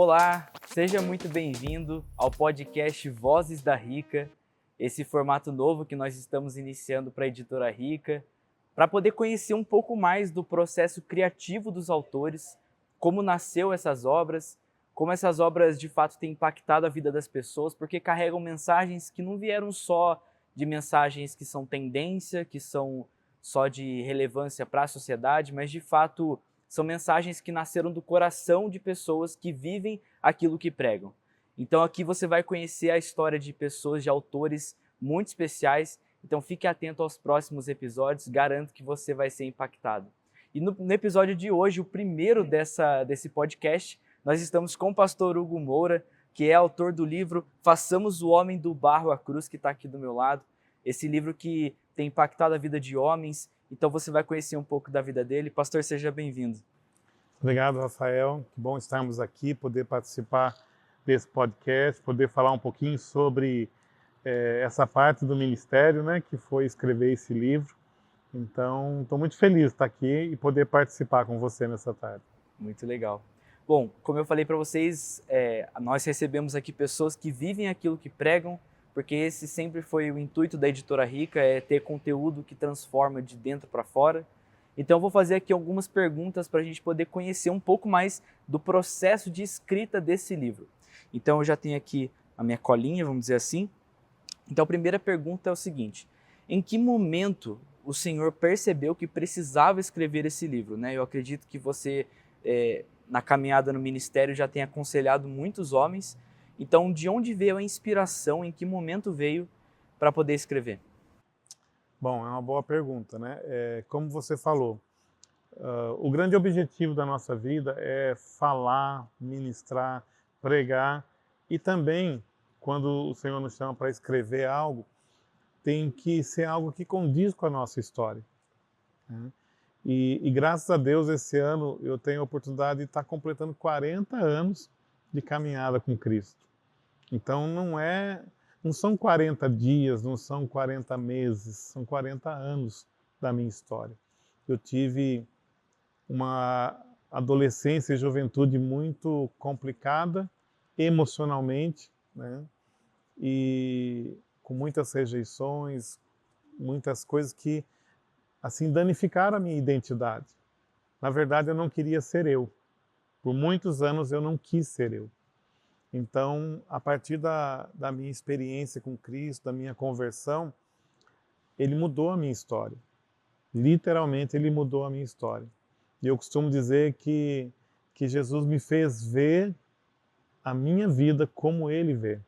Olá, seja muito bem-vindo ao podcast Vozes da Rica, esse formato novo que nós estamos iniciando para a Editora Rica, para poder conhecer um pouco mais do processo criativo dos autores, como nasceu essas obras, como essas obras de fato têm impactado a vida das pessoas, porque carregam mensagens que não vieram só de mensagens que são tendência, que são só de relevância para a sociedade, mas de fato são mensagens que nasceram do coração de pessoas que vivem aquilo que pregam. Então aqui você vai conhecer a história de pessoas, de autores muito especiais, então fique atento aos próximos episódios, garanto que você vai ser impactado. E no episódio de hoje, o primeiro desse podcast, nós estamos com o pastor Hugo Moura, que é autor do livro Façamos o Homem do Barro à Cruz, que está aqui do meu lado. Esse livro que tem impactado a vida de homens, então você vai conhecer um pouco da vida dele. Pastor, seja bem-vindo. Obrigado, Rafael. Que bom estarmos aqui, poder participar desse podcast, poder falar um pouquinho sobre essa parte do ministério, né, que foi escrever esse livro. Então, estou muito feliz de estar aqui e poder participar com você nessa tarde. Muito legal. Bom, como eu falei para vocês, nós recebemos aqui pessoas que vivem aquilo que pregam, porque esse sempre foi o intuito da Editora Rica, é ter conteúdo que transforma de dentro para fora. Então eu vou fazer aqui algumas perguntas para a gente poder conhecer um pouco mais do processo de escrita desse livro. Então eu já tenho aqui a minha colinha, vamos dizer assim. Então a primeira pergunta é o seguinte: em que momento o senhor percebeu que precisava escrever esse livro, né? Eu acredito que você, na caminhada no ministério, já tem aconselhado muitos homens. Então, de onde veio a inspiração, em que momento veio para poder escrever? Bom, é uma boa pergunta, né? Como você falou, o grande objetivo da nossa vida é falar, ministrar, pregar e também, quando o Senhor nos chama para escrever algo, tem que ser algo que condiz com a nossa história, né? E graças a Deus, esse ano eu tenho a oportunidade de estar completando 40 anos de caminhada com Cristo. Então não são 40 dias, não são 40 meses, são 40 anos da minha história. Eu tive uma adolescência e juventude muito complicada emocionalmente, né? E com muitas rejeições, muitas coisas que assim danificaram a minha identidade. Na verdade, eu não queria ser eu. Por muitos anos eu não quis ser eu. Então, a partir da minha experiência com Cristo, da minha conversão, ele mudou a minha história. Literalmente, ele mudou a minha história. E eu costumo dizer que Jesus me fez ver a minha vida como ele vê.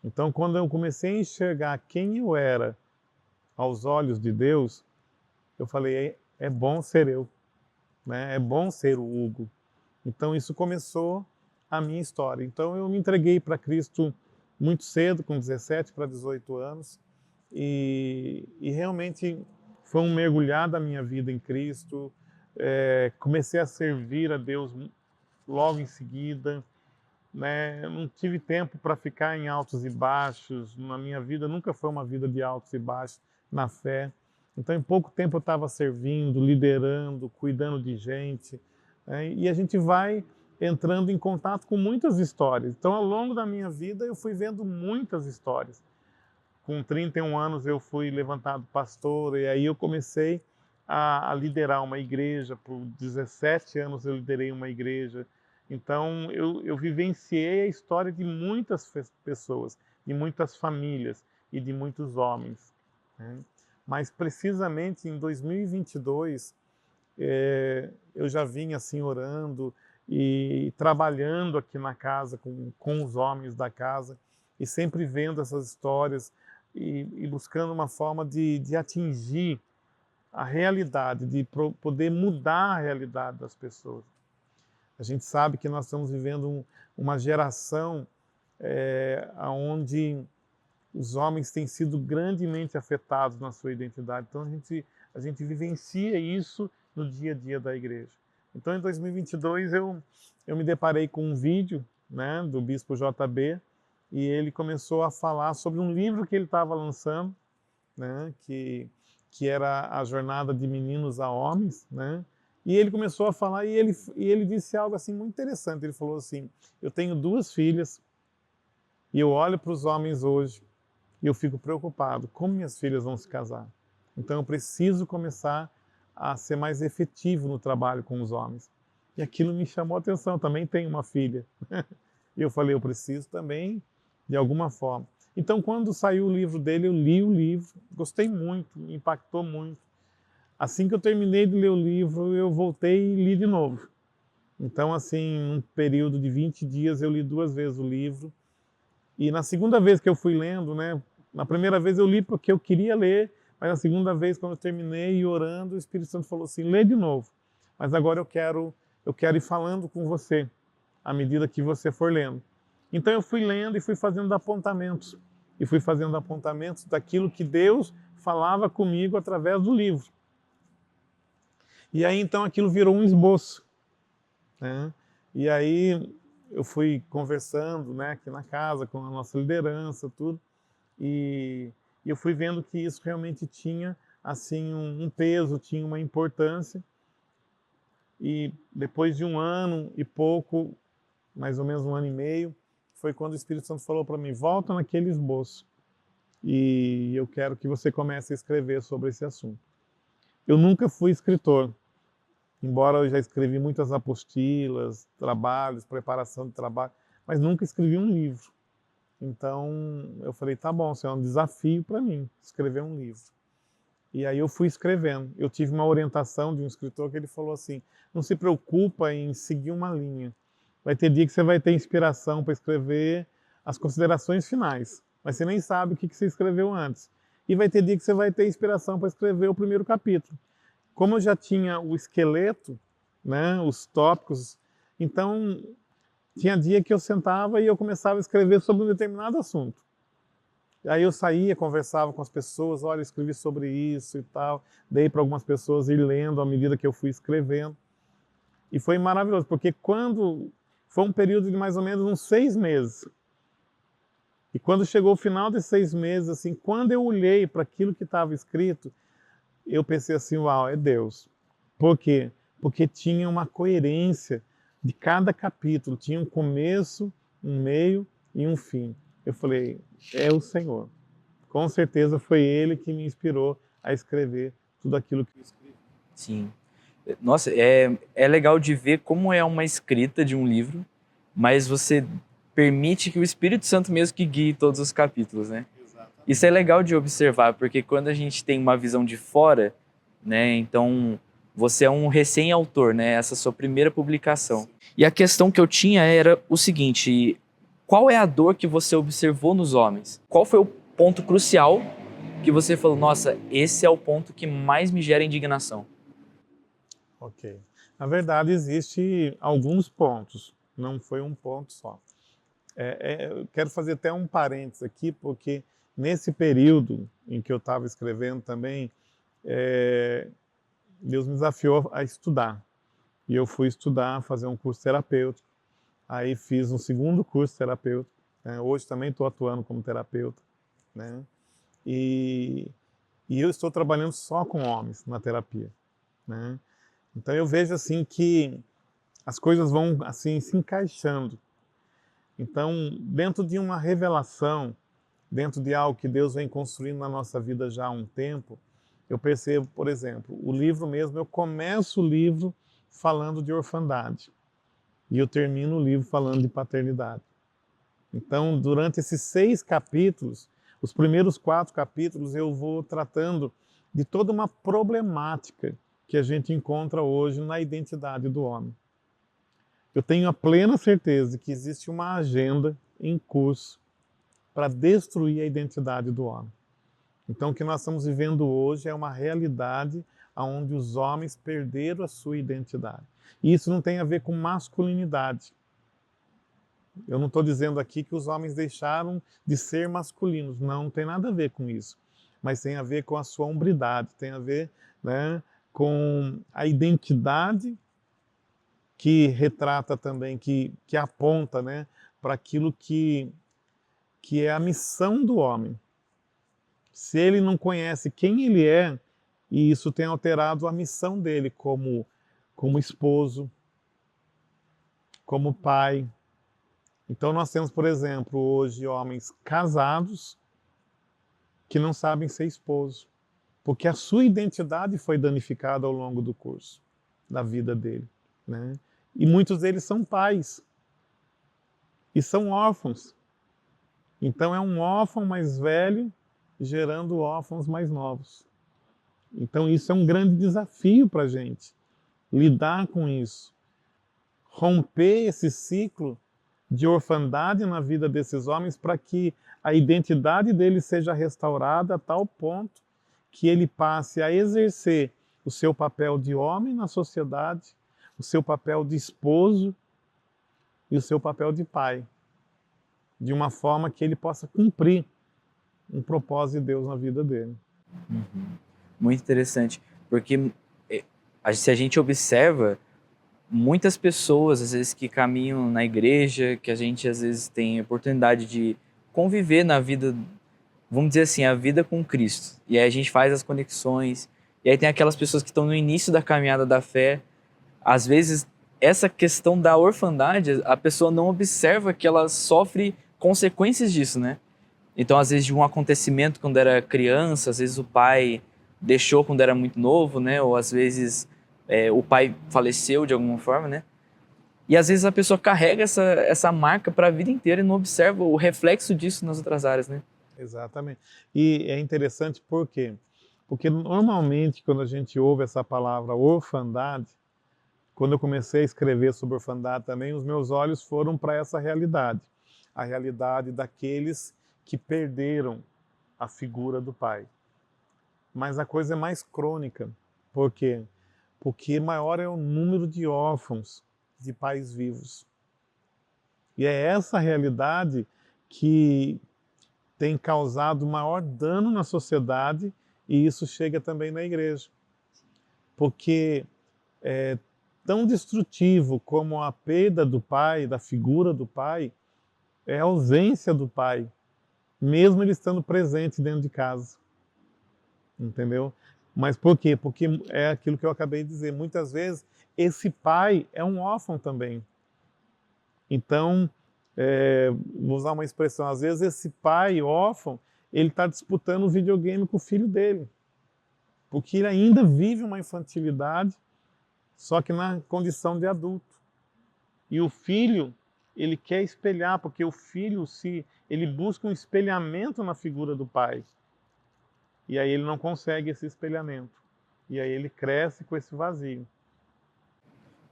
Então, quando eu comecei a enxergar quem eu era aos olhos de Deus, eu falei, é bom ser eu, né? É bom ser o Hugo. Então isso começou a minha história. Então eu me entreguei para Cristo muito cedo, com 17 para 18 anos, e realmente foi um mergulhar da minha vida em Cristo. Comecei a servir a Deus logo em seguida, né? Eu não tive tempo para ficar em altos e baixos. Na minha vida nunca foi uma vida de altos e baixos na fé. Então, em pouco tempo eu estava servindo, liderando, cuidando de gente, né? E a gente vai entrando em contato com muitas histórias. Então, ao longo da minha vida, eu fui vendo muitas histórias. Com 31 anos, eu fui levantado pastor, e aí eu comecei a liderar uma igreja. Por 17 anos, eu liderei uma igreja. Então, eu vivenciei a história de muitas pessoas, de muitas famílias e de muitos homens, né? Mas precisamente em 2022, eu já vinha assim orando e trabalhando aqui na casa com os homens da casa e sempre vendo essas histórias e buscando uma forma de atingir a realidade, de poder mudar a realidade das pessoas. A gente sabe que nós estamos vivendo uma geração onde os homens têm sido grandemente afetados na sua identidade. Então a gente vivencia isso no dia a dia da igreja. Então em 2022 eu me deparei com um vídeo, né, do Bispo JB, e ele começou a falar sobre um livro que ele estava lançando, né, que era a jornada de meninos a homens, né, E ele começou a falar e ele disse algo assim muito interessante. Ele falou assim: eu tenho 2 filhas e eu olho para os homens hoje e eu fico preocupado, como minhas filhas vão se casar? Então eu preciso começar a ser mais efetivo no trabalho com os homens. E aquilo me chamou a atenção, eu também tenho uma filha. E eu falei, eu preciso também, de alguma forma. Então quando saiu o livro dele, eu li o livro, gostei muito, me impactou muito. Assim que eu terminei de ler o livro, eu voltei e li de novo. Então assim, num período de 20 dias, eu li 2 vezes o livro. E na segunda vez que eu fui lendo, né, na primeira vez eu li porque eu queria ler, mas na segunda vez, quando eu terminei e orando, o Espírito Santo falou assim, lê de novo. Mas agora eu quero ir falando com você, à medida que você for lendo. Então eu fui lendo e fui fazendo apontamentos. E fui fazendo apontamentos daquilo que Deus falava comigo através do livro. E aí então aquilo virou um esboço, né? E aí eu fui conversando, né, aqui na casa com a nossa liderança, tudo, e eu fui vendo que isso realmente tinha assim um peso, tinha uma importância. E depois de 1 ano e pouco, mais ou menos 1 ano e meio, foi quando o Espírito Santo falou para mim, volta naquele esboço e eu quero que você comece a escrever sobre esse assunto. Eu nunca fui escritor, embora eu já escrevi muitas apostilas, trabalhos, preparação de trabalho, mas nunca escrevi um livro. Então eu falei, tá bom, isso é um desafio para mim, escrever um livro. E aí eu fui escrevendo. Eu tive uma orientação de um escritor que ele falou assim, não se preocupa em seguir uma linha. Vai ter dia que você vai ter inspiração para escrever as considerações finais, mas você nem sabe o que você escreveu antes. E vai ter dia que você vai ter inspiração para escrever o primeiro capítulo. Como eu já tinha o esqueleto, né, os tópicos, então tinha dia que eu sentava e eu começava a escrever sobre um determinado assunto. Aí eu saía, conversava com as pessoas, olha, escrevi sobre isso e tal, dei para algumas pessoas ir lendo à medida que eu fui escrevendo. E foi maravilhoso, porque foi um período de mais ou menos uns 6 meses. E quando chegou o final desses 6 meses, assim, quando eu olhei para aquilo que estava escrito, eu pensei assim, uau, é Deus. Por quê? Porque tinha uma coerência de cada capítulo, tinha um começo, um meio e um fim. Eu falei, é o Senhor. Com certeza foi Ele que me inspirou a escrever tudo aquilo que eu escrevi. Sim. Nossa, é legal de ver como é uma escrita de um livro, mas você permite que o Espírito Santo mesmo que guie todos os capítulos, né? Exatamente. Isso é legal de observar, porque quando a gente tem uma visão de fora, né, então você é um recém-autor, né, essa é a sua primeira publicação. E a questão que eu tinha era o seguinte, qual é a dor que você observou nos homens? Qual foi o ponto crucial que você falou, nossa, esse é o ponto que mais me gera indignação? Ok. Na verdade, existe alguns pontos, não foi um ponto só. Eu quero fazer até um parênteses aqui, porque nesse período em que eu estava escrevendo também, Deus me desafiou a estudar. E eu fui estudar, fazer um curso terapêutico. Aí fiz um segundo curso terapêutico. Né? Hoje também estou atuando como terapeuta. Né? E eu estou trabalhando só com homens na terapia. Né? Então eu vejo assim que as coisas vão assim se encaixando. Então, dentro de uma revelação, dentro de algo que Deus vem construindo na nossa vida já há um tempo, eu percebo, por exemplo, o livro mesmo, eu começo o livro falando de orfandade e eu termino o livro falando de paternidade. Então, durante esses 6 capítulos, os primeiros 4 capítulos, eu vou tratando de toda uma problemática que a gente encontra hoje na identidade do homem. Eu tenho a plena certeza de que existe uma agenda em curso para destruir a identidade do homem. Então, o que nós estamos vivendo hoje é uma realidade onde os homens perderam a sua identidade. E isso não tem a ver com masculinidade. Eu não estou dizendo aqui que os homens deixaram de ser masculinos. Não tem nada a ver com isso. Mas tem a ver com a sua hombridade, tem a ver, né, com a identidade que retrata também, que aponta, né, para aquilo que é a missão do homem. Se ele não conhece quem ele é, e isso tem alterado a missão dele como como esposo, como pai. Então nós temos, por exemplo, hoje homens casados que não sabem ser esposo, porque a sua identidade foi danificada ao longo do curso da vida dele, né? E muitos deles são pais e são órfãos. Então é um órfão mais velho gerando órfãos mais novos. Então isso é um grande desafio para a gente, lidar com isso, romper esse ciclo de orfandade na vida desses homens para que a identidade deles seja restaurada a tal ponto que ele passe a exercer o seu papel de homem na sociedade, o seu papel de esposo e o seu papel de pai, de uma forma que ele possa cumprir um propósito de Deus na vida dele. Uhum. Muito interessante, porque se a gente observa, muitas pessoas, às vezes, que caminham na igreja, que a gente, às vezes, tem a oportunidade de conviver na vida, vamos dizer assim, a vida com Cristo. E aí a gente faz as conexões, e aí tem aquelas pessoas que estão no início da caminhada da fé. Às vezes, essa questão da orfandade, a pessoa não observa que ela sofre consequências disso, né? Então, às vezes, de um acontecimento quando era criança, às vezes o pai deixou quando era muito novo, né? Ou às vezes o pai faleceu de alguma forma, né? E às vezes a pessoa carrega essa marca para a vida inteira e não observa o reflexo disso nas outras áreas, né? Exatamente. E é interessante por quê? Porque normalmente quando a gente ouve essa palavra orfandade, quando eu comecei a escrever sobre orfandade também, os meus olhos foram para essa realidade. A realidade daqueles que perderam a figura do pai. Mas a coisa é mais crônica. Por quê? Porque maior é o número de órfãos de pais vivos. E é essa realidade que tem causado maior dano na sociedade e isso chega também na igreja. Porque é tão destrutivo como a perda do pai, da figura do pai, é a ausência do pai, mesmo ele estando presente dentro de casa. Entendeu? Mas por quê? Porque é aquilo que eu acabei de dizer. Muitas vezes esse pai é um órfão também. Então, vou usar uma expressão, às vezes esse pai órfão, ele está disputando o videogame com o filho dele. Porque ele ainda vive uma infantilidade, só que na condição de adulto. E o filho, ele quer espelhar, porque o filho, ele busca um espelhamento na figura do pai. E aí ele não consegue esse espelhamento. E aí ele cresce com esse vazio.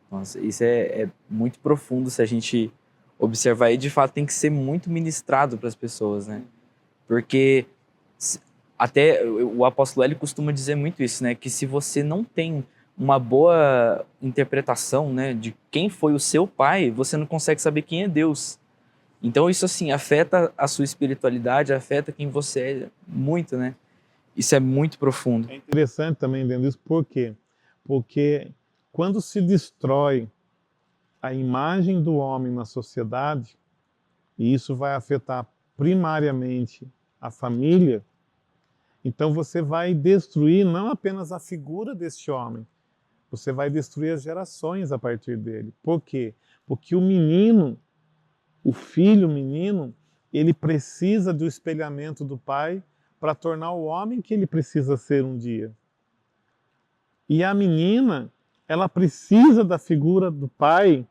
Nossa, isso é muito profundo se a gente observar, e de fato tem que ser muito ministrado para as pessoas, né? Porque até o apóstolo Hélio costuma dizer muito isso, né? Que se você não tem uma boa interpretação, né, de quem foi o seu pai, você não consegue saber quem é Deus. Então isso, assim, afeta a sua espiritualidade, afeta quem você é muito, né? Isso é muito profundo. É interessante também entender isso, por quê? Porque quando se destrói a imagem do homem na sociedade, e isso vai afetar primariamente a família, então você vai destruir não apenas a figura deste homem, você vai destruir as gerações a partir dele. Por quê? Porque o menino, o filho menino, ele precisa do espelhamento do pai para tornar o homem que ele precisa ser um dia. E a menina, ela precisa da figura do pai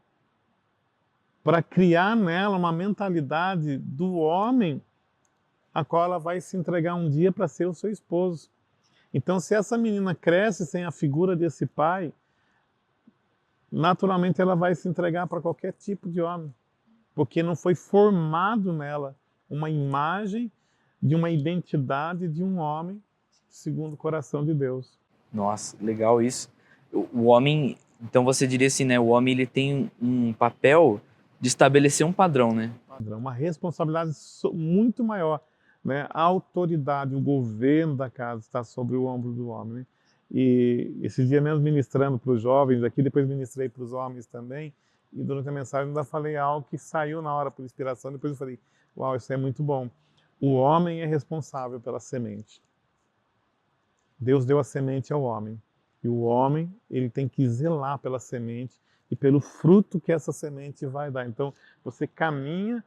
para criar nela uma mentalidade do homem a qual ela vai se entregar um dia para ser o seu esposo. Então, se essa menina cresce sem a figura desse pai, naturalmente ela vai se entregar para qualquer tipo de homem, porque não foi formado nela uma imagem de uma identidade de um homem segundo o coração de Deus. Nossa, legal isso. O homem, então você diria assim, né? O homem, ele tem um papel de estabelecer um padrão, né? Uma responsabilidade muito maior, né? A autoridade, o governo da casa está sobre o ombro do homem, né? E esse dia mesmo ministrando para os jovens aqui, depois ministrei para os homens também, e durante a mensagem ainda falei algo que saiu na hora por inspiração, depois eu falei, uau, isso é muito bom. O homem é responsável pela semente. Deus deu a semente ao homem. E o homem, ele tem que zelar pela semente e pelo fruto que essa semente vai dar. Então, você caminha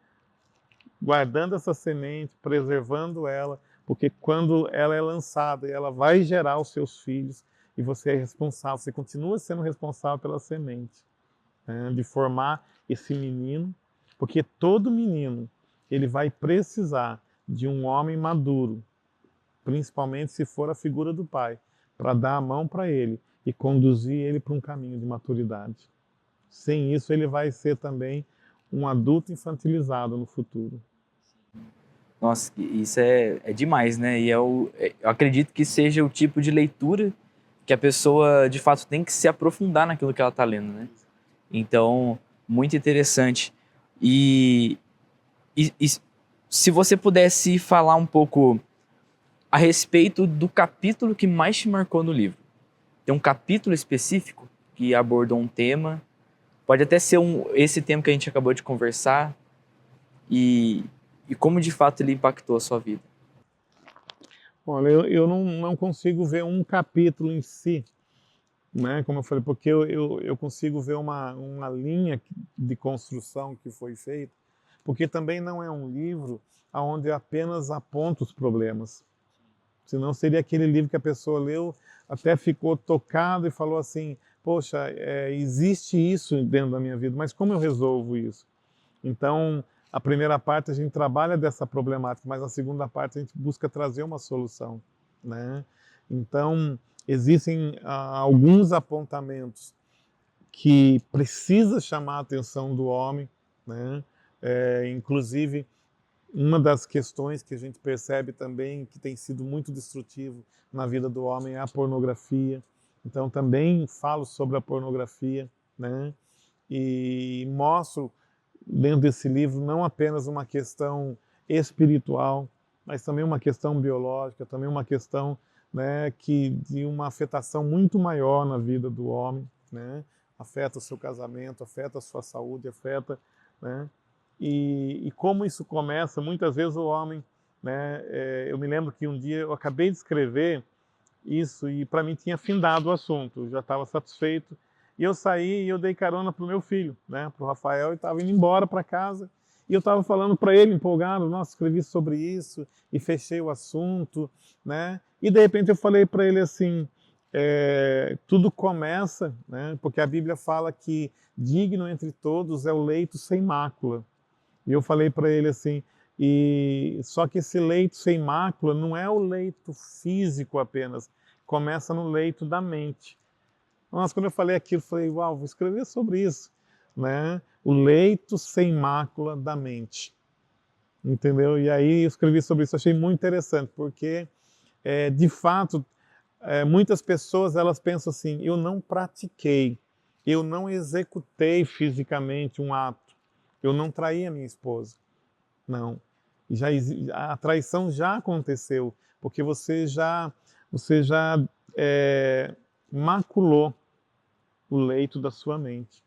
guardando essa semente, preservando ela, porque quando ela é lançada, ela vai gerar os seus filhos e você é responsável, você continua sendo responsável pela semente, né, de formar esse menino, porque todo menino, ele vai precisar de um homem maduro, principalmente se for a figura do pai, para dar a mão para ele e conduzir ele para um caminho de maturidade. Sem isso, ele vai ser também um adulto infantilizado no futuro. Nossa, isso é demais, né? E eu acredito que seja o tipo de leitura que a pessoa, de fato, tem que se aprofundar naquilo que ela está lendo, né? Então, muito interessante. E, e se você pudesse falar um pouco a respeito do capítulo que mais te marcou no livro. Tem um capítulo específico que abordou um tema, pode até ser esse tema que a gente acabou de conversar, e como de fato ele impactou a sua vida. Olha, eu não consigo ver um capítulo em si, né? Como eu falei, porque eu consigo ver uma linha de construção que foi feita, porque também não é um livro onde apenas aponta os problemas. Senão seria aquele livro que a pessoa leu, até ficou tocado e falou assim, poxa, existe isso dentro da minha vida, mas como eu resolvo isso? Então, a primeira parte a gente trabalha dessa problemática, mas a segunda parte a gente busca trazer uma solução, né? Então, existem alguns apontamentos que precisa chamar a atenção do homem, né? Inclusive, uma das questões que a gente percebe também que tem sido muito destrutivo na vida do homem é a pornografia. Então, também falo sobre a pornografia, né? E mostro dentro desse livro não apenas uma questão espiritual, mas também uma questão biológica, também uma questão, né, de uma afetação muito maior na vida do homem, né? Afeta o seu casamento, afeta a sua saúde, afeta, né? E como isso começa, muitas vezes o homem, né? Eu me lembro que um dia eu acabei de escrever isso e para mim tinha findado o assunto, eu já estava satisfeito. E eu saí e eu dei carona pro meu filho, né, pro Rafael, e estava indo embora para casa. E eu estava falando para ele, empolgado, nossa, escrevi sobre isso e fechei o assunto, né? E de repente eu falei para ele assim, tudo começa, né? Porque a Bíblia fala que digno entre todos é o leito sem mácula. E eu falei para ele assim, e só que esse leito sem mácula não é o leito físico apenas, começa no leito da mente. Nossa, quando eu falei aquilo, eu falei, uau, vou escrever sobre isso, né? O leito sem mácula da mente, entendeu? E aí eu escrevi sobre isso, achei muito interessante, porque de fato, muitas pessoas elas pensam assim, eu não pratiquei, eu não executei fisicamente um ato, eu não traí a minha esposa. Não. A traição já aconteceu, porque você já maculou o leito da sua mente,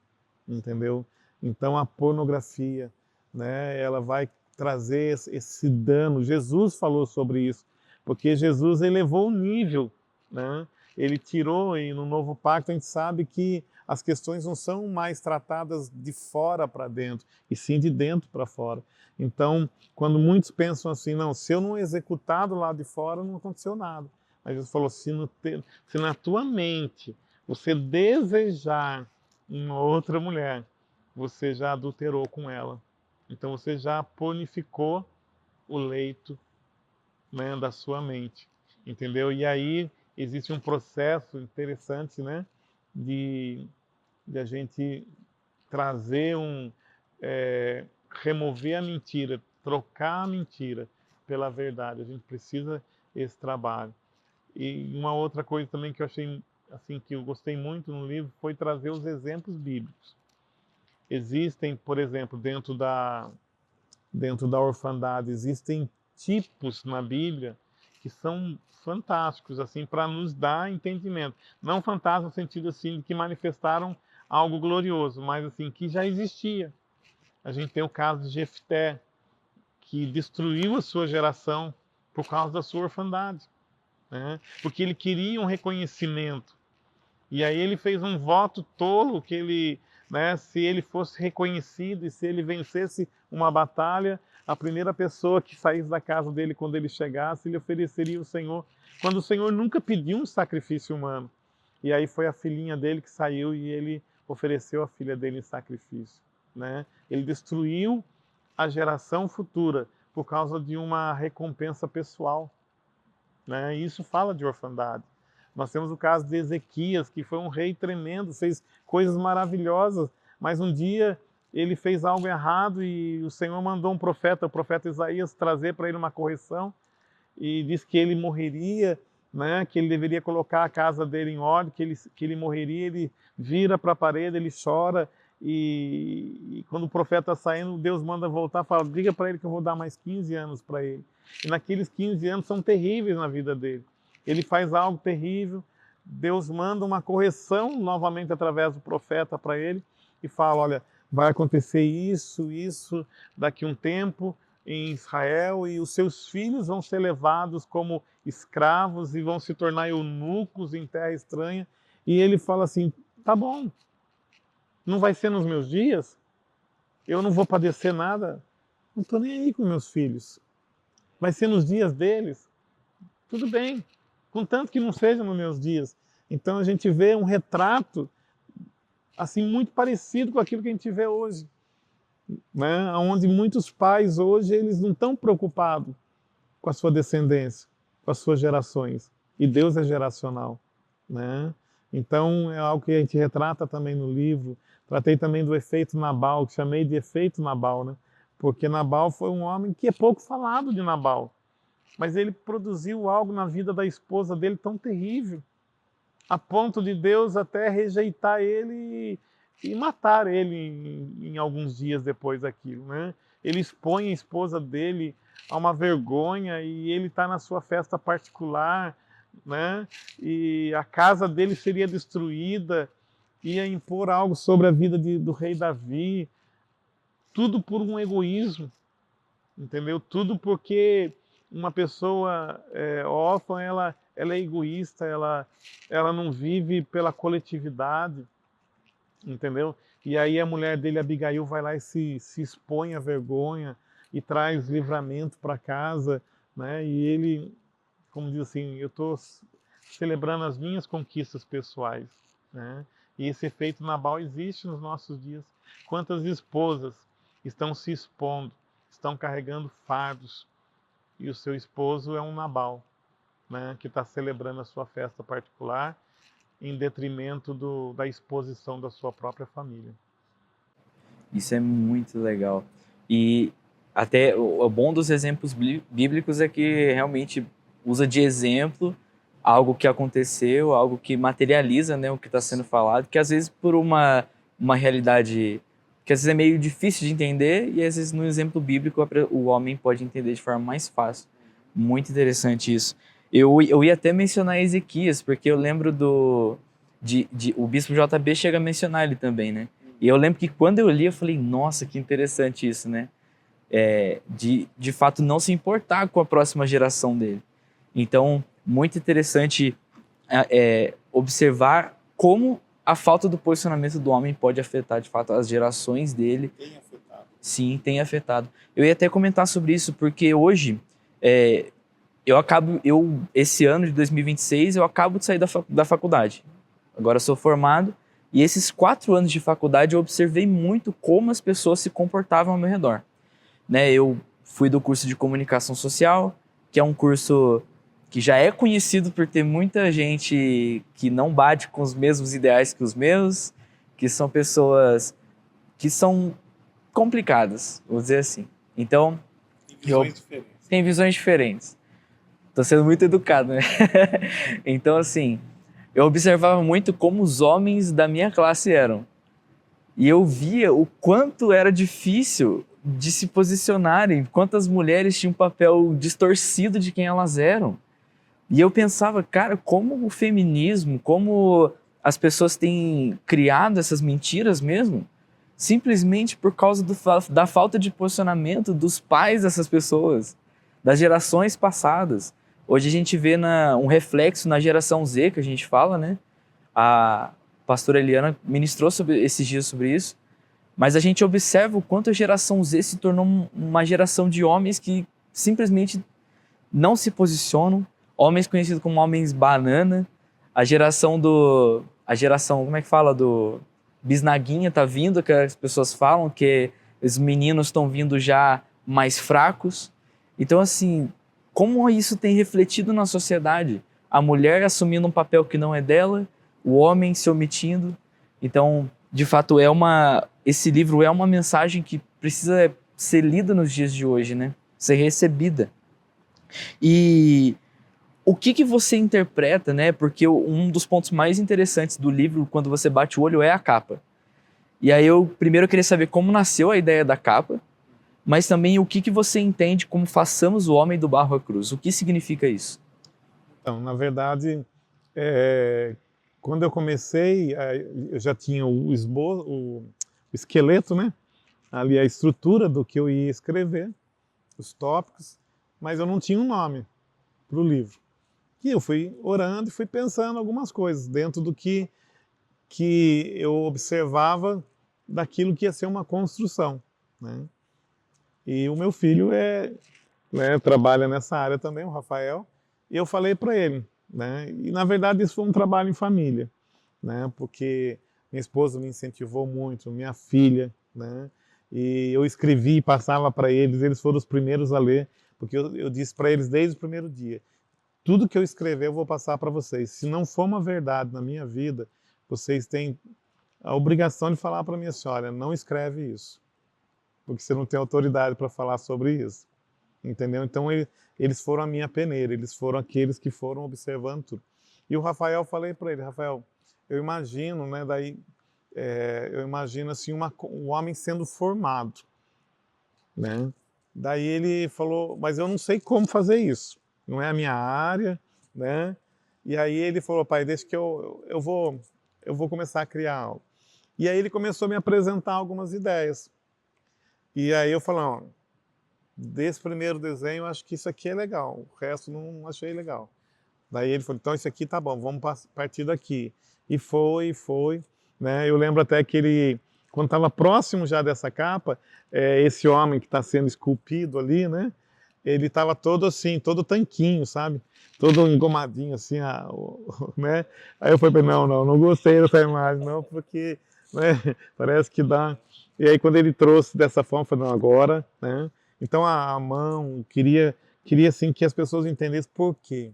entendeu? Então a pornografia, né, ela vai trazer esse dano. Jesus falou sobre isso, porque Jesus elevou o nível, né? Ele tirou, e no novo pacto a gente sabe que as questões não são mais tratadas de fora para dentro, e sim de dentro para fora. Então, quando muitos pensam assim, não, se eu não executar do lado de fora, não aconteceu nada. Mas Jesus falou, se na tua mente você desejar uma outra mulher, você já adulterou com ela. Então você já pornificou o leito, né, da sua mente, entendeu? E aí existe um processo interessante, né, de a gente trazer remover a mentira, trocar a mentira pela verdade. A gente precisa esse trabalho. E uma outra coisa também que eu achei assim que eu gostei muito no livro foi trazer os exemplos bíblicos. Existem, por exemplo, dentro da orfandade, existem tipos na Bíblia que são fantásticos assim para nos dar entendimento. Não fantásticos no sentido assim de que manifestaram algo glorioso, mas assim que já existia. A gente tem o caso de Jefté, que destruiu a sua geração por causa da sua orfandade, né? Porque ele queria um reconhecimento. E aí ele fez um voto tolo que ele, né, se ele fosse reconhecido e se ele vencesse uma batalha, a primeira pessoa que saísse da casa dele quando ele chegasse, ele ofereceria o Senhor, quando o Senhor nunca pediu um sacrifício humano. E aí foi a filhinha dele que saiu e ele ofereceu a filha dele em sacrifício, né? Ele destruiu a geração futura por causa de uma recompensa pessoal, né? E isso fala de orfandade. Nós temos o caso de Ezequias, que foi um rei tremendo, fez coisas maravilhosas, mas um dia ele fez algo errado e o Senhor mandou um profeta, o profeta Isaías, trazer para ele uma correção e disse que ele morreria, né, que ele deveria colocar a casa dele em ordem, que ele morreria. Ele vira para a parede, ele chora e quando o profeta está saindo, Deus manda voltar, fala, diga para ele que eu vou dar mais 15 anos para ele. E naqueles 15 anos são terríveis na vida dele. Ele faz algo terrível, Deus manda uma correção novamente através do profeta para ele e fala, olha, vai acontecer isso, isso daqui a um tempo em Israel e os seus filhos vão ser levados como escravos e vão se tornar eunucos em terra estranha. E ele fala assim, tá bom, não vai ser nos meus dias, eu não vou padecer nada, não estou nem aí com meus filhos, vai ser nos dias deles, tudo bem, contanto que não seja nos meus dias. Então a gente vê um retrato assim muito parecido com aquilo que a gente vê hoje, né? Onde muitos pais hoje eles não estão preocupados com a sua descendência, com as suas gerações, e Deus é geracional, né? Então é algo que a gente retrata também no livro. Tratei também do efeito Nabal, que chamei de efeito Nabal, né? Porque Nabal foi um homem que é pouco falado de Nabal, mas ele produziu algo na vida da esposa dele tão terrível, a ponto de Deus até rejeitar ele e matar ele em alguns dias depois daquilo, né? Ele expõe a esposa dele a uma vergonha e ele está na sua festa particular, né? E a casa dele seria destruída, ia impor algo sobre a vida do rei Davi, tudo por um egoísmo, entendeu? Tudo porque uma pessoa órfã, ela é egoísta, ela não vive pela coletividade, entendeu? E aí a mulher dele, Abigail, vai lá e se expõe à vergonha e traz livramento para casa, né? E ele, como diz assim, eu estou celebrando as minhas conquistas pessoais, né? E esse efeito Nabal existe nos nossos dias. Quantas esposas estão se expondo, estão carregando fardos, e o seu esposo é um Nabal, né, que está celebrando a sua festa particular em detrimento da exposição da sua própria família. Isso é muito legal. E até o bom dos exemplos bíblicos é que realmente usa de exemplo algo que aconteceu, algo que materializa, né, o que está sendo falado, que às vezes por uma realidade que às vezes é meio difícil de entender e às vezes no exemplo bíblico o homem pode entender de forma mais fácil. Muito interessante isso. Eu ia até mencionar Ezequias, porque eu lembro o Bispo JB chega a mencionar ele também, né? E eu lembro que quando eu li, eu falei, nossa, que interessante isso, né? De fato não se importar com a próxima geração dele. Então, muito interessante observar como a falta do posicionamento do homem pode afetar, de fato, as gerações dele. Tem afetado. Sim, tem afetado. Eu ia até comentar sobre isso, porque hoje, esse ano de 2026, eu acabo de sair da faculdade. Agora eu sou formado, e esses 4 anos de faculdade eu observei muito como as pessoas se comportavam ao meu redor. Né, eu fui do curso de comunicação social, que é um curso que já é conhecido por ter muita gente que não bate com os mesmos ideais que os meus, que são pessoas que são complicadas, vou dizer assim. Então, tem visões diferentes. Estou sendo muito educado, né? Então, assim, eu observava muito como os homens da minha classe eram. E eu via o quanto era difícil de se posicionarem, quantas mulheres tinham um papel distorcido de quem elas eram. E eu pensava, cara, como o feminismo, como as pessoas têm criado essas mentiras mesmo, simplesmente por causa da falta de posicionamento dos pais dessas pessoas, das gerações passadas. Hoje a gente vê um reflexo na geração Z, que a gente fala, né? A pastora Eliana ministrou esses dias sobre isso, mas a gente observa o quanto a geração Z se tornou uma geração de homens que simplesmente não se posicionam, homens conhecidos como homens banana, a geração, como é que fala, do bisnaguinha tá vindo, que as pessoas falam que os meninos estão vindo já mais fracos. Então, assim, como isso tem refletido na sociedade? A mulher assumindo um papel que não é dela, o homem se omitindo. Então, de fato, esse livro é uma mensagem que precisa ser lida nos dias de hoje, né? Ser recebida. E o que você interpreta, né? Porque um dos pontos mais interessantes do livro, quando você bate o olho, é a capa. E aí primeiro eu queria saber como nasceu a ideia da capa, mas também o que você entende como façamos o homem do barro à cruz. O que significa isso? Então, na verdade, quando eu comecei, eu já tinha o esboço, o esqueleto, né? Ali a estrutura do que eu ia escrever, os tópicos, mas eu não tinha um nome para o livro. E eu fui orando e fui pensando algumas coisas dentro do que eu observava daquilo que ia ser uma construção, né? E o meu filho trabalha nessa área também, o Rafael, e eu falei para ele, né? E na verdade isso foi um trabalho em família, né? Porque minha esposa me incentivou muito, minha filha, né? E eu escrevi e passava para eles foram os primeiros a ler, porque eu disse para eles desde o primeiro dia, tudo que eu escrever eu vou passar para vocês. Se não for uma verdade na minha vida, vocês têm a obrigação de falar para mim assim, olha, não escreve isso, porque você não tem autoridade para falar sobre isso, entendeu? Então eles foram a minha peneira, eles foram aqueles que foram observando tudo. E o Rafael, falei para ele, Rafael, eu imagino, né, eu imagino assim um homem sendo formado, né? Daí ele falou, mas eu não sei como fazer isso, não é a minha área, né? E aí ele falou, pai, deixa que eu vou começar a criar algo. E aí ele começou a me apresentar algumas ideias. E aí eu falei, ó, desse primeiro desenho, eu acho que isso aqui é legal, o resto não achei legal. Daí ele falou, então isso aqui tá bom, vamos partir daqui. E foi, né? Eu lembro até que ele, quando estava próximo já dessa capa, esse homem que está sendo esculpido ali, né? Ele estava todo assim, todo tanquinho, sabe? Todo engomadinho assim, né? Aí eu falei, não gostei dessa imagem, não, porque, né, parece que dá. E aí quando ele trouxe dessa forma, eu falei, não, agora, né? Então a mão, queria assim que as pessoas entendessem por quê.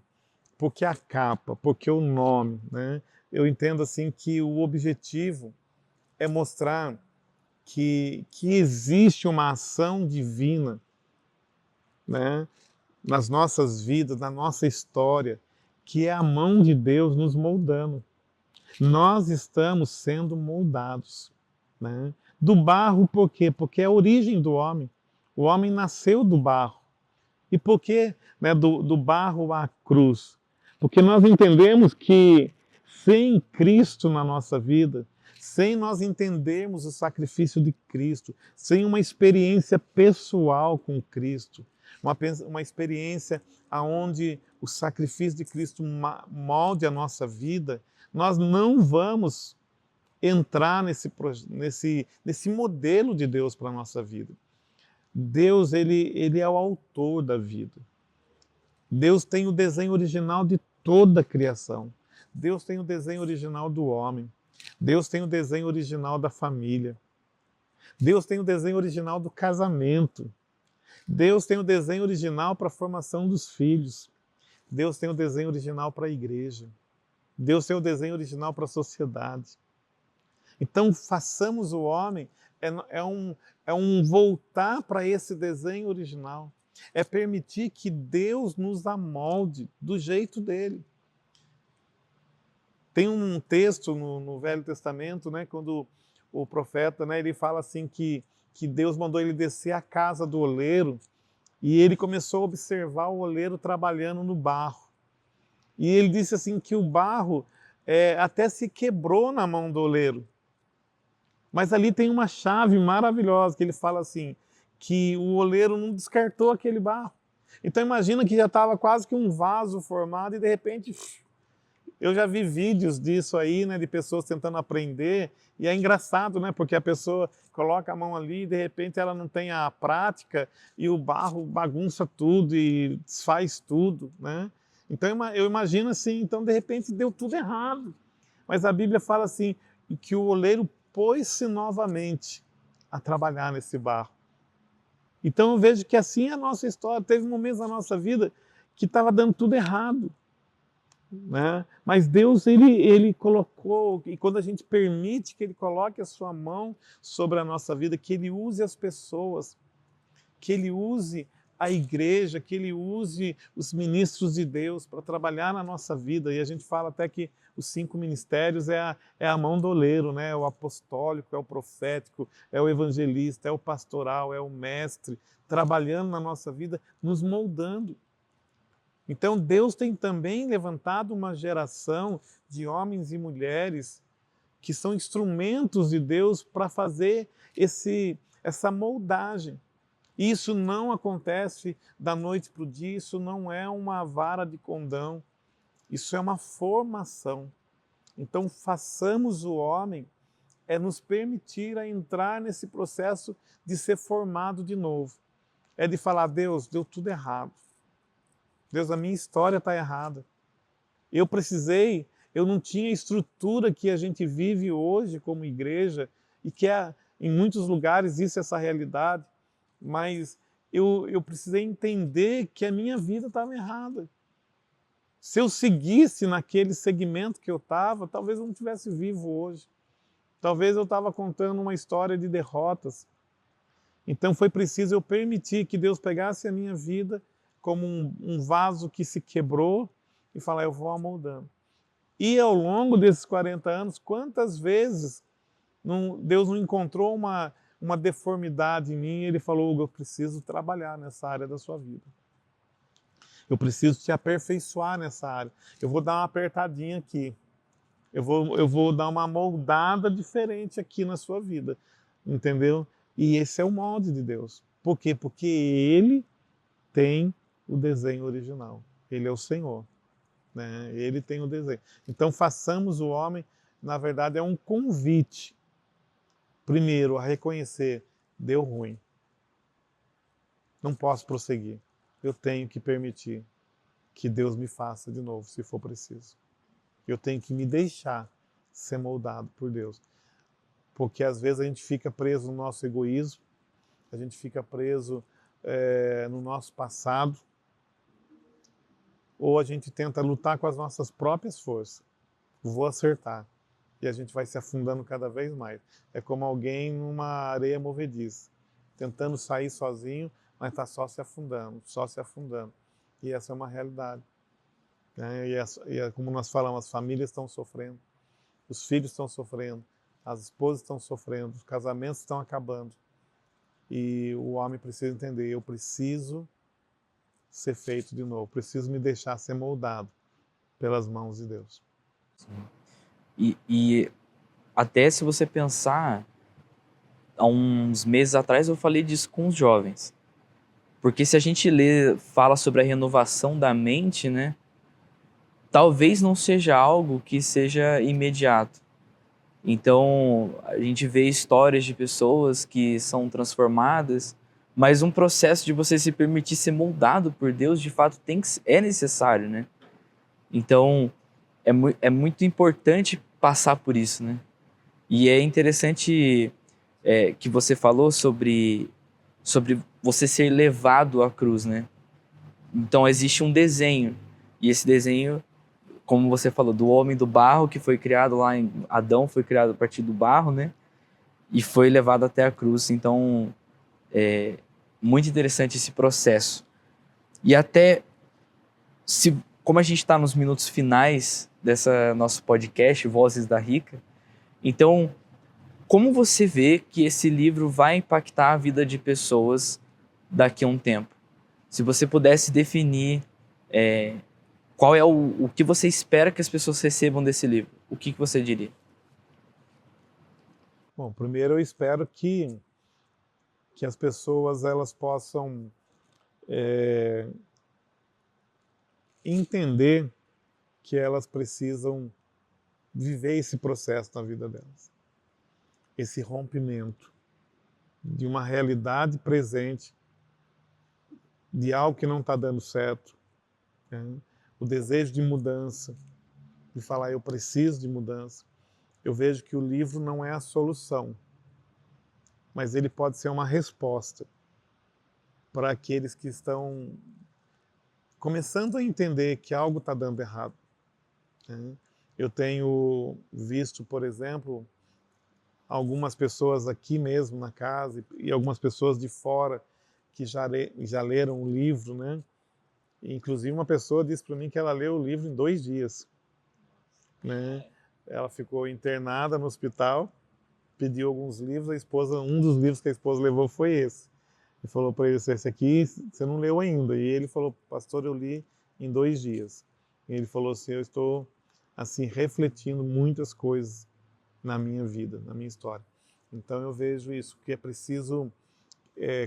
Porque a capa, porque o nome, né? Eu entendo assim que o objetivo é mostrar que existe uma ação divina, né, nas nossas vidas, na nossa história, que é a mão de Deus nos moldando. Nós estamos sendo moldados, né? Do barro, por quê? Porque é a origem do homem. O homem nasceu do barro. E por que, né, do barro à cruz? Porque nós entendemos que sem Cristo na nossa vida, sem nós entendermos o sacrifício de Cristo, sem uma experiência pessoal com Cristo, uma experiência onde o sacrifício de Cristo molde a nossa vida, nós não vamos entrar nesse modelo de Deus para a nossa vida. Deus, ele é o autor da vida. Deus tem o desenho original de toda a criação. Deus tem o desenho original do homem. Deus tem o desenho original da família. Deus tem o desenho original do casamento. Deus tem o desenho original para a formação dos filhos. Deus tem o desenho original para a igreja. Deus tem o desenho original para a sociedade. Então, façamos o homem, é um voltar para esse desenho original. É permitir que Deus nos amolde do jeito dele. Tem um texto no Velho Testamento, né, quando o profeta, né, ele fala assim que Deus mandou ele descer à casa do oleiro e ele começou a observar o oleiro trabalhando no barro. E ele disse assim que o barro até se quebrou na mão do oleiro. Mas ali tem uma chave maravilhosa, que ele fala assim, que o oleiro não descartou aquele barro. Então imagina que já estava quase que um vaso formado e de repente Eu já vi vídeos disso aí, né, de pessoas tentando aprender, e é engraçado, né, porque a pessoa coloca a mão ali e de repente ela não tem a prática e o barro bagunça tudo e desfaz tudo, né? Então eu imagino assim, então de repente deu tudo errado. Mas a Bíblia fala assim, que o oleiro pôs-se novamente a trabalhar nesse barro. Então eu vejo que assim é a nossa história. Teve momentos na nossa vida que estava dando tudo errado, né? Mas Deus, ele colocou, e quando a gente permite que Ele coloque a sua mão sobre a nossa vida, que Ele use as pessoas, que Ele use a igreja, que Ele use os ministros de Deus para trabalhar na nossa vida. E a gente fala até que os 5 ministérios é a mão do oleiro, né? É o apostólico, é o profético, é o evangelista, é o pastoral, é o mestre, trabalhando na nossa vida, nos moldando. Então Deus tem também levantado uma geração de homens e mulheres que são instrumentos de Deus para fazer essa moldagem. Isso não acontece da noite para o dia, isso não é uma vara de condão, isso é uma formação. Então façamos o homem, é nos permitir a entrar nesse processo de ser formado de novo. É de falar, Deus, deu tudo errado. Deus, a minha história está errada. Eu não tinha a estrutura que a gente vive hoje como igreja, e que em muitos lugares isso é essa realidade, mas eu precisei entender que a minha vida estava errada. Se eu seguisse naquele segmento que eu estava, talvez eu não estivesse vivo hoje. Talvez eu estava contando uma história de derrotas. Então foi preciso eu permitir que Deus pegasse a minha vida como um vaso que se quebrou e falar, eu vou amoldando. E ao longo desses 40 anos, quantas vezes Deus não encontrou uma deformidade em mim e Ele falou, Hugo, eu preciso trabalhar nessa área da sua vida. Eu preciso te aperfeiçoar nessa área. Eu vou dar uma apertadinha aqui. Eu vou dar uma moldada diferente aqui na sua vida. Entendeu? E esse é o molde de Deus. Por quê? Porque Ele tem o desenho original. Ele é o Senhor, né? Ele tem o desenho. Então façamos o homem, na verdade é um convite, primeiro a reconhecer, deu ruim, não posso prosseguir, eu tenho que permitir que Deus me faça de novo, se for preciso. Eu tenho que me deixar ser moldado por Deus, porque às vezes a gente fica preso no nosso egoísmo, a gente fica preso no nosso passado, ou a gente tenta lutar com as nossas próprias forças. Vou acertar. E a gente vai se afundando cada vez mais. É como alguém numa areia movediça, tentando sair sozinho, mas está só se afundando, só se afundando. E essa é uma realidade. Como nós falamos, as famílias estão sofrendo, os filhos estão sofrendo, as esposas estão sofrendo, os casamentos estão acabando. E o homem precisa entender, eu preciso ser feito de novo, preciso me deixar ser moldado pelas mãos de Deus. E até se você pensar, há uns meses atrás eu falei disso com os jovens. Porque se a gente fala sobre a renovação da mente, né? Talvez não seja algo que seja imediato. Então, a gente vê histórias de pessoas que são transformadas, mas um processo de você se permitir ser moldado por Deus, de fato, é necessário, né? Então, é muito importante passar por isso, né? E é interessante que você falou sobre você ser levado à cruz, né? Então, existe um desenho, e esse desenho, como você falou, do homem do barro, que foi criado lá em Adão, foi criado a partir do barro, né? E foi levado até a cruz. Então, é muito interessante esse processo. E até, como a gente está nos minutos finais dessa nosso podcast, Vozes da Rica, então, como você vê que esse livro vai impactar a vida de pessoas daqui a um tempo? Se você pudesse definir qual é o que você espera que as pessoas recebam desse livro, o que você diria? Bom, primeiro eu espero que as pessoas elas possam entender que elas precisam viver esse processo na vida delas. Esse rompimento de uma realidade presente, de algo que não está dando certo, né? O desejo de mudança, de falar eu preciso de mudança. Eu vejo que o livro não é a solução, mas ele pode ser uma resposta para aqueles que estão começando a entender que algo está dando errado, né? Eu tenho visto, por exemplo, algumas pessoas aqui mesmo na casa e algumas pessoas de fora que já leram o livro, né? Inclusive uma pessoa disse para mim que ela leu o livro em 2 dias, né? Ela ficou internada no hospital, pediu alguns livros, um dos livros que a esposa levou foi esse. E falou para ele, esse aqui você não leu ainda. E ele falou, pastor, eu li em 2 dias. E ele falou assim, eu estou assim refletindo muitas coisas na minha vida, na minha história. Então eu vejo isso, que é preciso,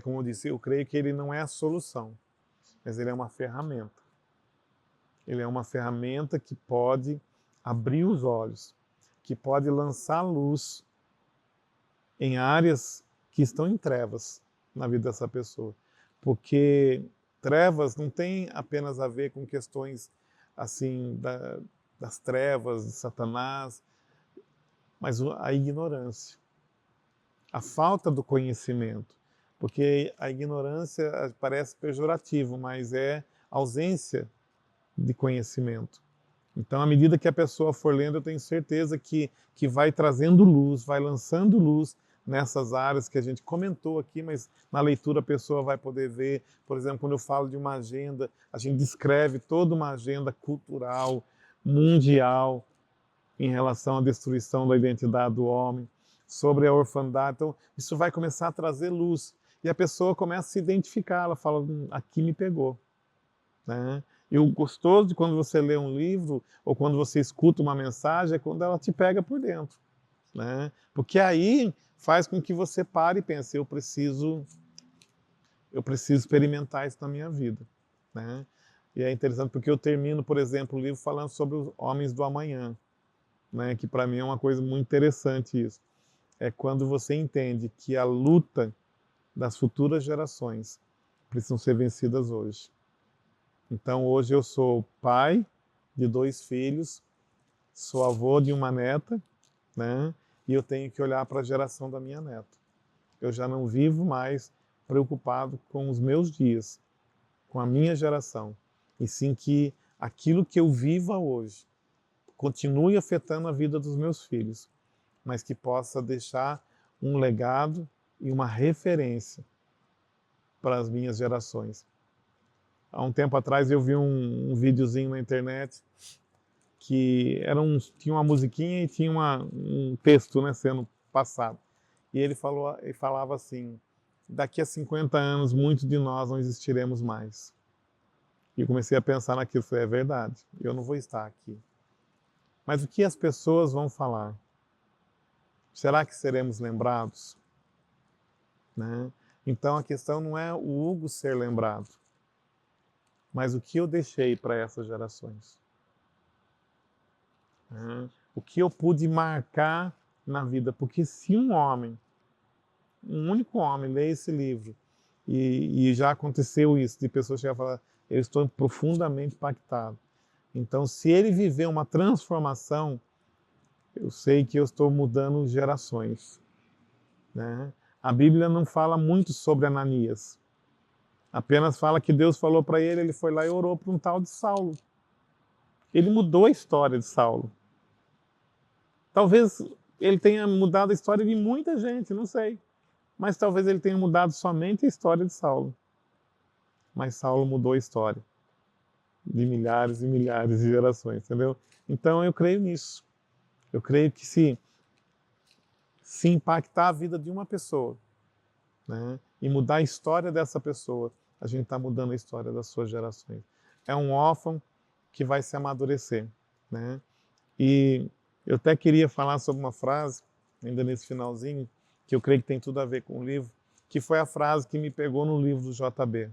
como eu disse, eu creio que ele não é a solução, mas ele é uma ferramenta. Ele é uma ferramenta que pode abrir os olhos, que pode lançar luz em áreas que estão em trevas na vida dessa pessoa. Porque trevas não tem apenas a ver com questões assim das trevas, de Satanás, mas a ignorância, a falta do conhecimento. Porque a ignorância parece pejorativo, mas é ausência de conhecimento. Então, à medida que a pessoa for lendo, eu tenho certeza que vai trazendo luz, vai lançando luz nessas áreas que a gente comentou aqui, mas na leitura a pessoa vai poder ver. Por exemplo, quando eu falo de uma agenda, a gente descreve toda uma agenda cultural, mundial, em relação à destruição da identidade do homem, sobre a orfandade. Então, isso vai começar a trazer luz. E a pessoa começa a se identificar, ela fala, aqui me pegou, né? E o gostoso de quando você lê um livro, ou quando você escuta uma mensagem, é quando ela te pega por dentro, né? Porque aí faz com que você pare e pense, eu preciso experimentar isso na minha vida, né? E é interessante porque eu termino, por exemplo, o livro falando sobre os homens do amanhã, né? Que para mim é uma coisa muito interessante isso. É quando você entende que a luta das futuras gerações precisam ser vencidas hoje. Então hoje eu sou pai de 2 filhos, sou avô de uma neta, né? E eu tenho que olhar para a geração da minha neta. Eu já não vivo mais preocupado com os meus dias, com a minha geração, e sim que aquilo que eu viva hoje continue afetando a vida dos meus filhos, mas que possa deixar um legado e uma referência para as minhas gerações. Há um tempo atrás eu vi um videozinho na internet que tinha uma musiquinha e tinha um texto, né, sendo passado. E ele falava assim, daqui a 50 anos muitos de nós não existiremos mais. E eu comecei a pensar naquilo, falei, é verdade, eu não vou estar aqui. Mas o que as pessoas vão falar? Será que seremos lembrados? Né? Então a questão não é o Hugo ser lembrado, mas o que eu deixei para essas gerações. O que eu pude marcar na vida. Porque se um único homem, lê esse livro, e já aconteceu isso, de pessoas chegarem a falar, eu estou profundamente impactado. Então, se ele viver uma transformação, eu sei que eu estou mudando gerações, né? A Bíblia não fala muito sobre Ananias. Apenas fala que Deus falou para ele, ele foi lá e orou para um tal de Saulo. Ele mudou a história de Saulo. Talvez ele tenha mudado a história de muita gente, não sei. Mas talvez ele tenha mudado somente a história de Saulo. Mas Saulo mudou a história de milhares e milhares de gerações, entendeu? Então eu creio nisso. Eu creio que se impactar a vida de uma pessoa, né, e mudar a história dessa pessoa, a gente está mudando a história das suas gerações. É um órfão que vai se amadurecer, né? E eu até queria falar sobre uma frase, ainda nesse finalzinho, que eu creio que tem tudo a ver com o livro, que foi a frase que me pegou no livro do JB.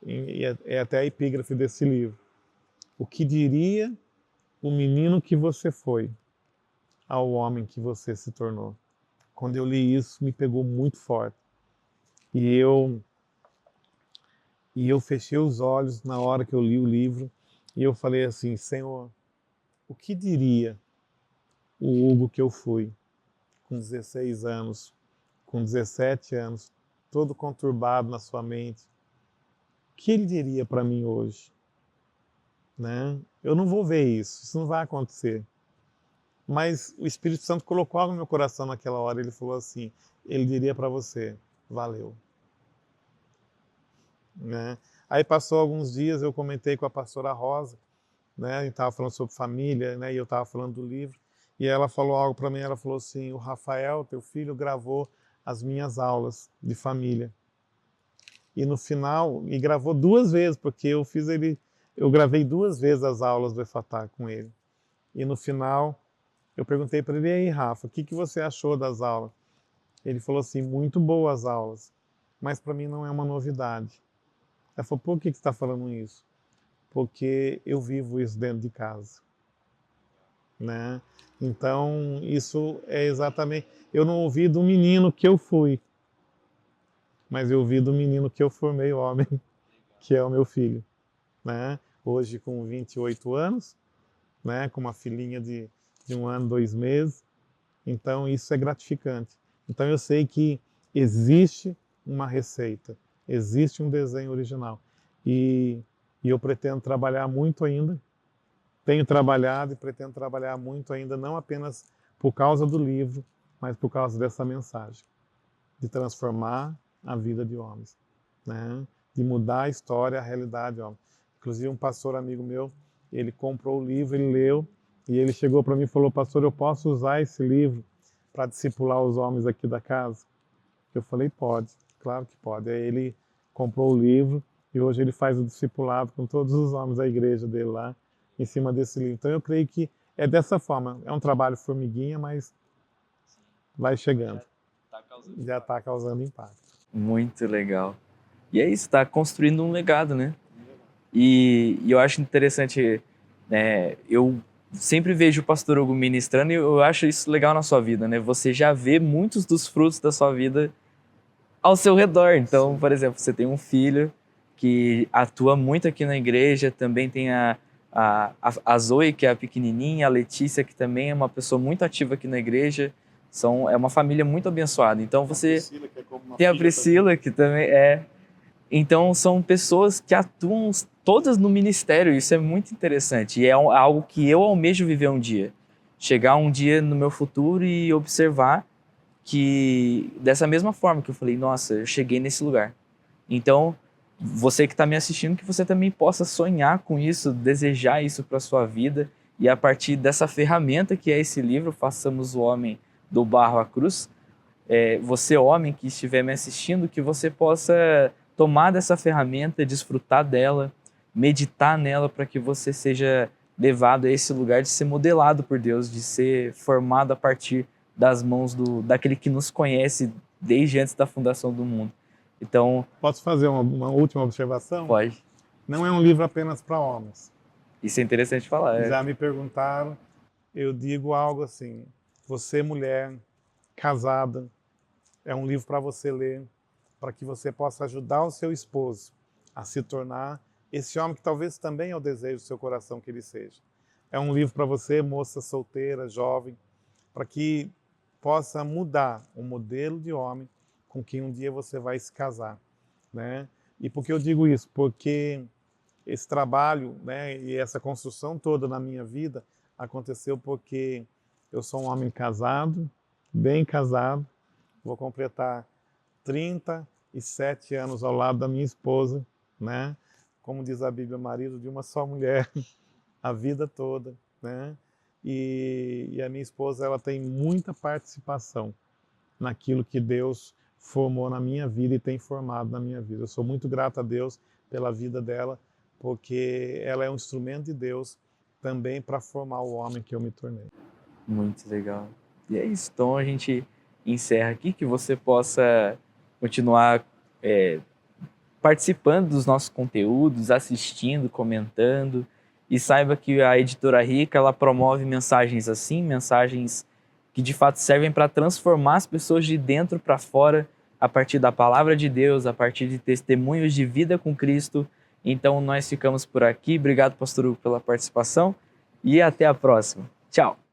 E é até a epígrafe desse livro. O que diria o menino que você foi ao homem que você se tornou. Quando eu li isso, me pegou muito forte. E eu fechei os olhos na hora que eu li o livro e eu falei assim, Senhor, o que diria o Hugo que eu fui com 16 anos, com 17 anos, todo conturbado na sua mente? O que ele diria para mim hoje? Né? Eu não vou ver isso não vai acontecer. Mas o Espírito Santo colocou algo no meu coração naquela hora, ele falou assim, ele diria para você, valeu. Né? Aí passou alguns dias, eu comentei com a pastora Rosa, né? A gente estava falando sobre família, né? E eu estava falando do livro, e ela falou algo para mim, ela falou assim, o Rafael, teu filho, gravou as minhas aulas de família. E no final, e gravou 2 vezes, porque eu gravei 2 vezes as aulas do Efatá com ele. E no final, eu perguntei para ele, e aí, Rafa, o que você achou das aulas? Ele falou assim, muito boas aulas, mas para mim não é uma novidade. Ela falou, por que você está falando isso? Porque eu vivo isso dentro de casa. Né? Então, isso é exatamente... Eu não ouvi do menino que eu fui, mas eu ouvi do menino que eu formei homem, que é o meu filho. Né? Hoje com 28 anos, né? Com uma filhinha de 1 ano, 2 meses. Então, isso é gratificante. Então, eu sei que existe uma receita, existe um desenho original. E eu pretendo trabalhar muito ainda, tenho trabalhado e pretendo trabalhar muito ainda, não apenas por causa do livro, mas por causa dessa mensagem, de transformar a vida de homens, né? De mudar a história, a realidade de homens. Inclusive, um pastor amigo meu, ele comprou o livro, ele leu, e ele chegou para mim e falou, pastor, eu posso usar esse livro para discipular os homens aqui da casa? Eu falei, pode, claro que pode. Aí ele comprou o livro e hoje ele faz o discipulado com todos os homens da igreja dele lá, em cima desse livro. Então eu creio que é dessa forma. É um trabalho formiguinha, mas vai chegando. Já está causando impacto. Muito legal. E é isso, está construindo um legado, né? E eu acho interessante, né, eu sempre vejo o pastor Hugo ministrando e eu acho isso legal na sua vida, né? Você já vê muitos dos frutos da sua vida ao seu redor. Então, por exemplo, você tem um filho que atua muito aqui na igreja, também tem a Zoe, que é a pequenininha, a Letícia, que também é uma pessoa muito ativa aqui na igreja. É uma família muito abençoada. Então, você tem a Priscila, que também é... Então, são pessoas que atuam todas no ministério, isso é muito interessante. E é algo que eu almejo viver um dia. Chegar um dia no meu futuro e observar que, dessa mesma forma que eu falei, nossa, eu cheguei nesse lugar. Então, você que está me assistindo, que você também possa sonhar com isso, desejar isso para a sua vida. E a partir dessa ferramenta que é esse livro, Façamos o Homem do Barro à Cruz, você, homem que estiver me assistindo, que você possa tomar dessa ferramenta, desfrutar dela, meditar nela para que você seja levado a esse lugar de ser modelado por Deus, de ser formado a partir das mãos daquele que nos conhece desde antes da fundação do mundo. Então, posso fazer uma última observação? Pode. Não é um livro apenas para homens. Isso é interessante falar. Já me perguntaram, eu digo algo assim, você mulher, casada, é um livro para você ler, para que você possa ajudar o seu esposo a se tornar esse homem que talvez também é o desejo do seu coração que ele seja. É um livro para você, moça solteira, jovem, para que possa mudar o modelo de homem com quem um dia você vai se casar, né? E por que eu digo isso? Porque esse trabalho, né, e essa construção toda na minha vida aconteceu porque eu sou um homem casado, bem casado, vou completar 37 anos ao lado da minha esposa, né? Como diz a Bíblia, marido de uma só mulher, a vida toda, né? E a minha esposa, ela tem muita participação naquilo que Deus formou na minha vida e tem formado na minha vida. Eu sou muito grato a Deus pela vida dela, porque ela é um instrumento de Deus também para formar o homem que eu me tornei. Muito legal. E é isso. Então a gente encerra aqui, que você possa continuar participando dos nossos conteúdos, assistindo, comentando e saiba que a Editora Rica ela promove mensagens assim, mensagens que de fato servem para transformar as pessoas de dentro para fora, a partir da palavra de Deus, a partir de testemunhos de vida com Cristo. Então nós ficamos por aqui. Obrigado, Pastor Hugo, pela participação e até a próxima. Tchau!